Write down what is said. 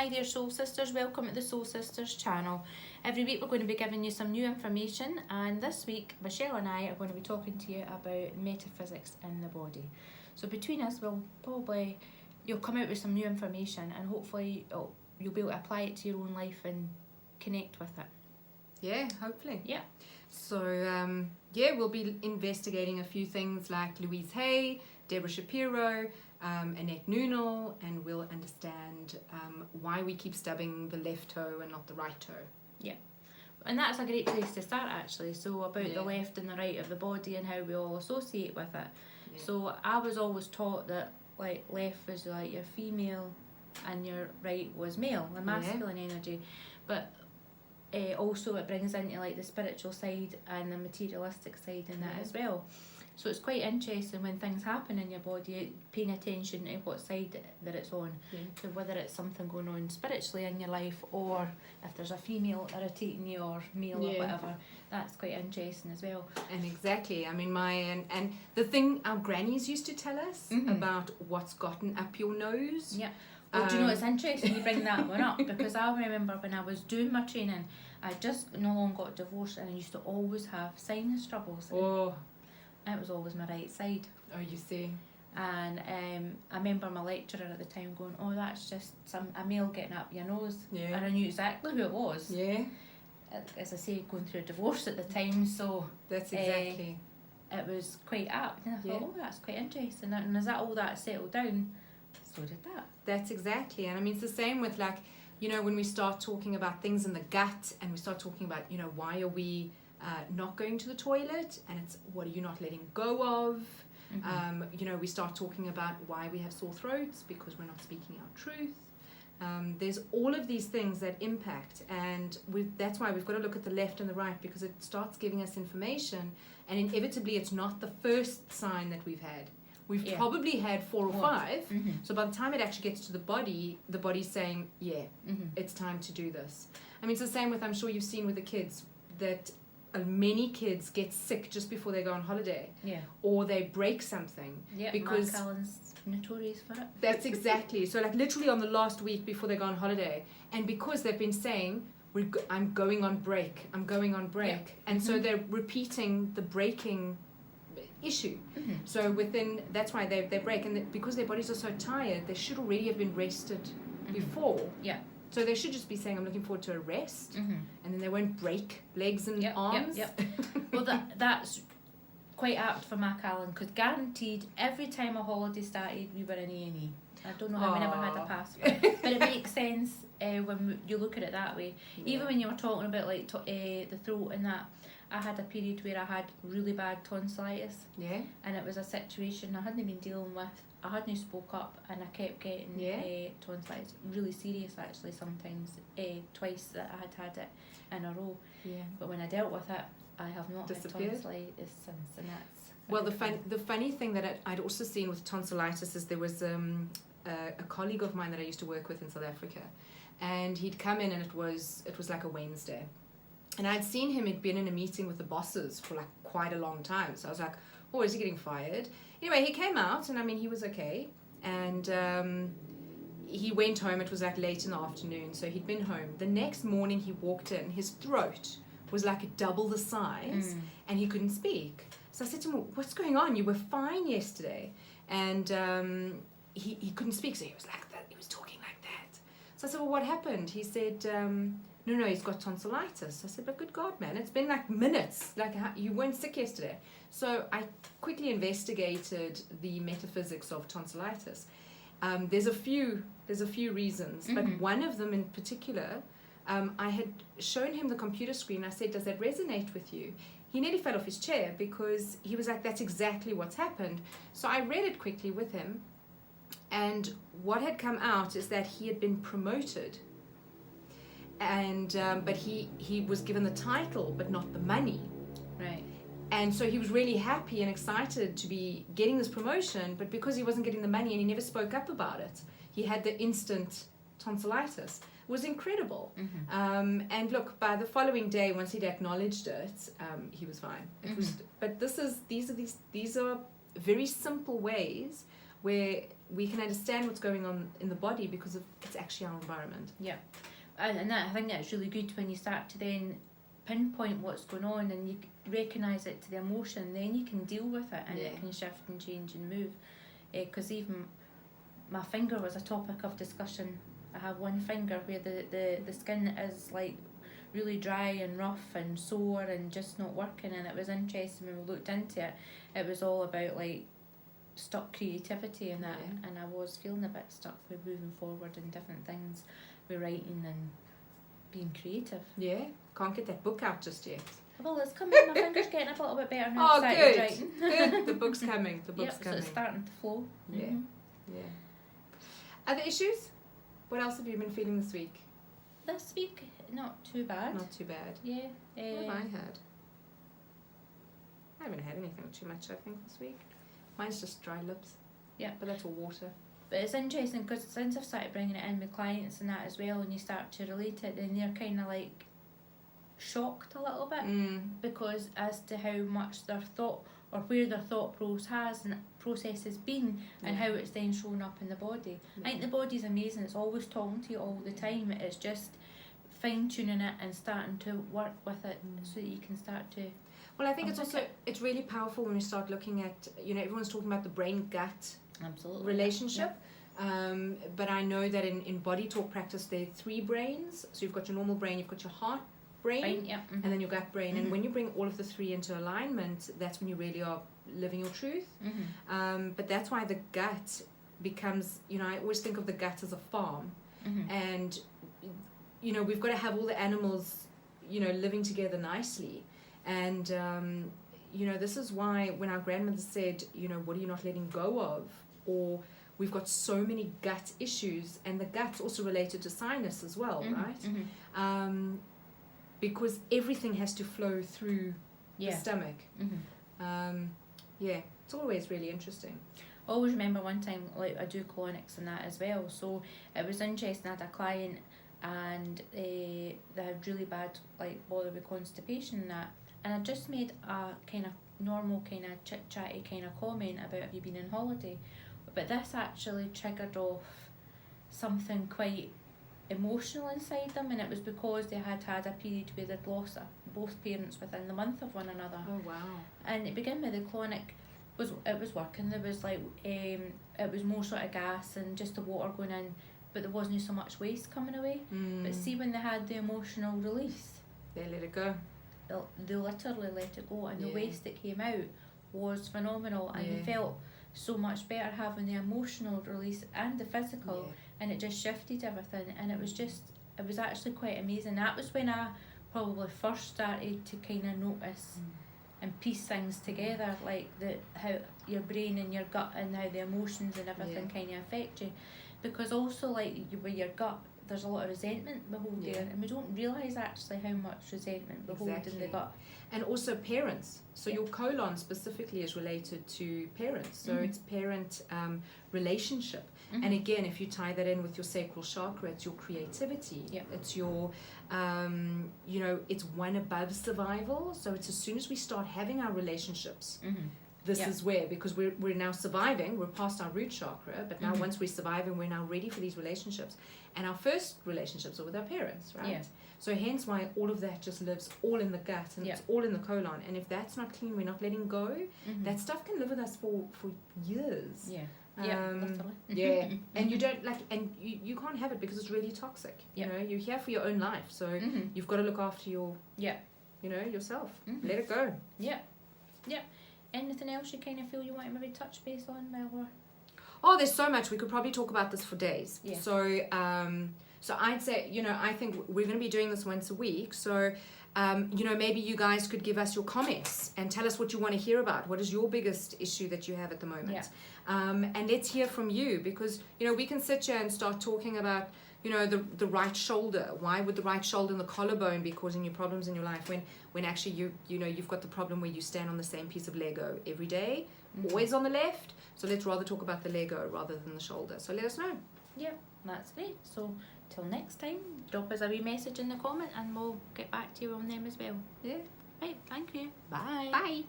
Hi there Soul Sisters, welcome to the Soul Sisters channel. Every week we're going to be giving you some new information, and this week Michelle and I are going to be talking to you about metaphysics in the body. So between us you'll come out with some new information, and hopefully you'll be able to apply it to your own life and connect with it. Yeah, hopefully. Yeah. So we'll be investigating a few things like Louise Hay, Deborah Shapiro, Annette Noonal, and we'll understand why we keep stubbing the left toe and not the right toe. Yeah, and that's a great place to start actually. So about the left and the right of the body and how we all associate with it. Yeah. So I was always taught that like left was like your female and your right was male, the masculine energy, but also it brings into like the spiritual side and the materialistic side in that as well. So it's quite interesting when things happen in your body, paying attention to what side that it's on. So whether it's something going on spiritually in your life, or if there's a female irritating you or male or whatever, that's quite interesting as well. And exactly, I mean and the thing our grannies used to tell us about what's gotten up your nose. Yeah. Well, do you know, it's interesting you bring that one up, because I remember when I was doing my training, I just no long got divorced, and I used to always have sinus troubles. It was always my right side. Oh, you see. And I remember my lecturer at the time going, "Oh, that's just a male getting up your nose." Yeah. And I knew exactly who it was. Yeah. As I say, going through a divorce at the time, so that's exactly. It was quite apt. And I thought, oh, that's quite interesting. And as that all that settled down, so did that. That's exactly. And I mean, it's the same with like, you know, when we start talking about things in the gut, and we start talking about, you know, why are we not going to the toilet, and it's what are you not letting go of. You know, we start talking about why we have sore throats, because we're not speaking our truth. There's all of these things that impact, and that's why we've got to look at the left and the right, because it starts giving us information, and inevitably it's not the first sign that we've had. We've probably had 4 or 5. So by the time it actually gets to the body's saying, it's time to do this. I mean, it's the same with, I'm sure you've seen with the kids, that many kids get sick just before they go on holiday, or they break something, because Mark Allen's notorious for it. That's exactly. So like literally on the last week before they go on holiday, and because they've been saying I'm going on break, and so they're repeating the breaking issue. So that's why they break, and because their bodies are so tired, they should already have been rested before. So they should just be saying, I'm looking forward to a rest, and then they won't break legs and arms. Well, that's quite apt for Mac Allen, because guaranteed every time a holiday started, we were in A&E. I don't know how we never had a pass for it, but it makes sense when you look at it that way. Even when you were talking about like the throat and that, I had a period where I had really bad tonsillitis. And it was a situation I hadn't been dealing with. I hadn't spoke up, and I kept getting tonsillitis, really serious actually sometimes, twice that I had it in a row. But when I dealt with it, I have not had tonsillitis since, and that's... Well, the funny thing that I'd also seen with tonsillitis is there was a colleague of mine that I used to work with in South Africa, and he'd come in, and it was like a Wednesday. And I'd seen him, he'd been in a meeting with the bosses for like quite a long time. So I was like, oh, is he getting fired? Anyway, he came out, and I mean, he was okay. And he went home. It was like late in the afternoon, so he'd been home. The next morning he walked in, his throat was like double the size, and he couldn't speak. So I said to him, what's going on? You were fine yesterday. And he couldn't speak, so he was like that. He was talking like that. So I said, well, what happened? He said... No, he's got tonsillitis. I said, but good God, man, it's been like minutes. Like, you weren't sick yesterday. So I quickly investigated the metaphysics of tonsillitis. There's a few reasons, but one of them in particular, I had shown him the computer screen. I said, does that resonate with you? He nearly fell off his chair, because he was like, that's exactly what's happened. So I read it quickly with him, and what had come out is that he had been promoted. And but he was given the title but not the money, right? And so he was really happy and excited to be getting this promotion, but because he wasn't getting the money and he never spoke up about it, he had the instant tonsillitis. It was incredible. And look, by the following day, once he'd acknowledged it, he was fine. It was, but these are very simple ways where we can understand what's going on in the body because it's actually our environment. Yeah, and that, I think that's really good when you start to then pinpoint what's going on and you recognise it to the emotion, then you can deal with it and it can shift and change and move. Because even my finger was a topic of discussion. I have one finger where the skin is like really dry and rough and sore and just not working, and it was interesting when we looked into it. It was all about like stuck creativity and that, and I was feeling a bit stuck with moving forward and different things with writing and being creative. Yeah, can't get that book out just yet. Well, it's coming. My finger's getting a little bit better now. Oh, Started good. writing. Good. The book's coming. The book's So coming. it's starting to flow. Yeah. Mm-hmm. Yeah. Other issues? What else have you been feeling this week? This week, not too bad. Not too bad. Yeah. What have I had? I haven't had anything too much, I think, this week. Mine's just dry lips. Yeah. But that's all water. But it's interesting because since I've started bringing it in with clients and that as well, and you start to relate it, then they're kind of like shocked a little bit because as to how much their thought or where their thought process has been and how it's then shown up in the body. I think the body's amazing. It's always talking to you all the time. It's just fine tuning it and starting to work with it so that you can start to. Well, I think it's really powerful when we start looking at, everyone's talking about the brain gut relationship. But I know that in body talk practice there are 3 brains. So you've got your normal brain, you've got your heart brain, and then your gut brain. And when you bring all of the 3 into alignment, that's when you really are living your truth. But that's why the gut becomes, I always think of the gut as a farm. And, we've got to have all the animals, living together nicely. And, this is why when our grandmother said, what are you not letting go of? Or we've got so many gut issues, and the gut's also related to sinus as well, right? Because everything has to flow through the stomach. It's always really interesting. I always remember one time, like I do colonics and that as well, so it was interesting. I had a client and they had really bad bother with constipation and that, and I just made a kind of normal kind of chit-chatty kind of comment about have you been on holiday, but this actually triggered off something quite emotional inside them, and it was because they had a period where they'd lost both parents within the month of one another. Oh wow. And it began with the colonic was working. There was it was more sort of gas and just the water going in, but there wasn't so much waste coming away. But see, when they had the emotional release, they let it go. They literally let it go, and the waste that came out was phenomenal, and they felt so much better having the emotional release and the physical, and it just shifted everything, and it was actually quite amazing. That was when I probably first started to kind of notice and piece things together, like how your brain and your gut and how the emotions and everything kind of affect you, because also with your gut there's a lot of resentment behold there, and we don't realise actually how much resentment behold in the gut. And also parents. So your colon specifically is related to parents. So it's parent relationship. And again, if you tie that in with your sacral chakra, it's your creativity. It's your, it's one above survival. So it's as soon as we start having our relationships, this is where, because we're now surviving, we're past our root chakra, but now once we're surviving, we're now ready for these relationships. And our first relationships are with our parents, right? So hence why all of that just lives all in the gut, and it's all in the colon. And if that's not clean, we're not letting go, that stuff can live with us for years. And you don't and you can't have it because it's really toxic. You're here for your own life, so you've got to look after your yourself. Let it go. Anything else you kind of feel you want to maybe touch base on, Mel? Oh, there's so much. We could probably talk about this for days. So so I'd say, I think we're going to be doing this once a week. So, maybe you guys could give us your comments and tell us what you want to hear about. What is your biggest issue that you have at the moment? And let's hear from you, because, we can sit here and start talking about, the right shoulder. Why would the right shoulder and the collarbone be causing you problems in your life when actually you've got the problem where you stand on the same piece of Lego every day, always on the left. So let's rather talk about the Lego rather than the shoulder. So let us know. That's great. So till next time, drop us a wee message in the comment and we'll get back to you on them as well. Right, thank you. Bye. Bye.